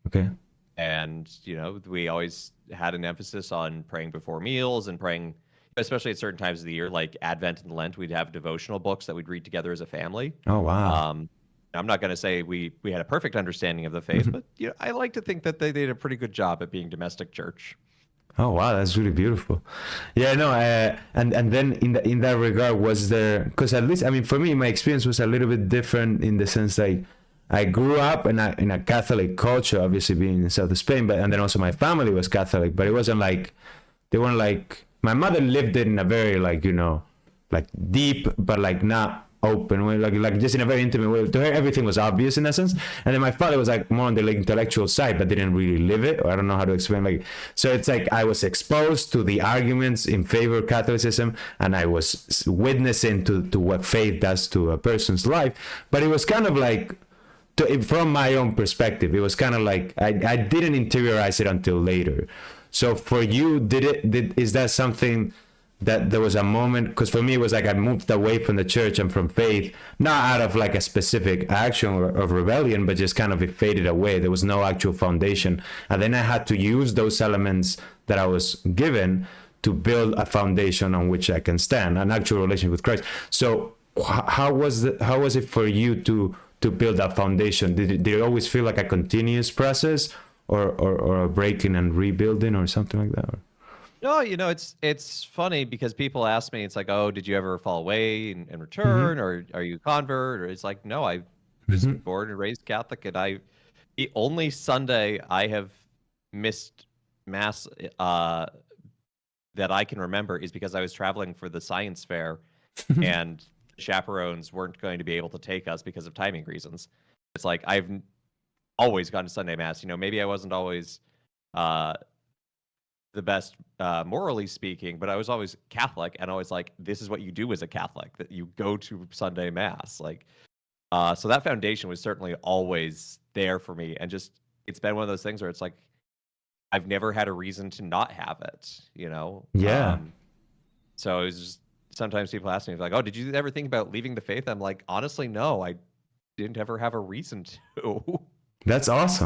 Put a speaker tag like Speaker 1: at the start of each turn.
Speaker 1: Okay.
Speaker 2: And, we always had an emphasis on praying before meals and praying, especially at certain times of the year, like Advent and Lent. We'd have devotional books that we'd read together as a family.
Speaker 1: Oh, wow.
Speaker 2: Um, I'm not going to say we had a perfect understanding of the faith, but I like to think that they did a pretty good job at being domestic church.
Speaker 1: Oh wow, that's really beautiful. Yeah, no, and then in that regard, was there? Because at least, I mean, for me, my experience was a little bit different in the sense that I grew up in a Catholic culture, obviously being in south of Spain, but and then also my family was Catholic, but it wasn't like they weren't like my mother lived it in a very like like deep, but like not open way, like just in a very intimate way. To her, everything was obvious in essence. And then my father was like more on the like, intellectual side, but didn't really live it, or I don't know how to explain. Like, so it's like I was exposed to the arguments in favor of Catholicism, and I was witnessing to what faith does to a person's life. But it was kind of like from my own perspective, it was kind of like I didn't interiorize it until later. So for you, is that something that there was a moment? Because for me, it was like I moved away from the church and from faith, not out of like a specific action of rebellion, but just kind of it faded away. There was no actual foundation. And then I had to use those elements that I was given to build a foundation on which I can stand, an actual relationship with Christ. So how was it for you to build that foundation? Did it always feel like a continuous process, or a breaking and rebuilding or something like that?
Speaker 2: No, it's funny because people ask me, it's like, oh, did you ever fall away and
Speaker 1: Mm-hmm.
Speaker 2: return, or are you a convert? Or it's like, no, I was
Speaker 1: Mm-hmm.
Speaker 2: born and raised Catholic, and the only Sunday I have missed mass that I can remember is because I was traveling for the science fair, and chaperones weren't going to be able to take us because of timing reasons. It's like I've always gone to Sunday mass. Maybe I wasn't always uh, the best morally speaking, but I was always Catholic, and always like, this is what you do as a Catholic, that you go to Sunday mass. Like, so that foundation was certainly always there for me, and just it's been one of those things where it's like I've never had a reason to not have it.
Speaker 1: Yeah.
Speaker 2: So it was just sometimes people ask me like, oh, did you ever think about leaving the faith? I'm like, honestly, no, I didn't ever have a reason to.
Speaker 1: That's awesome.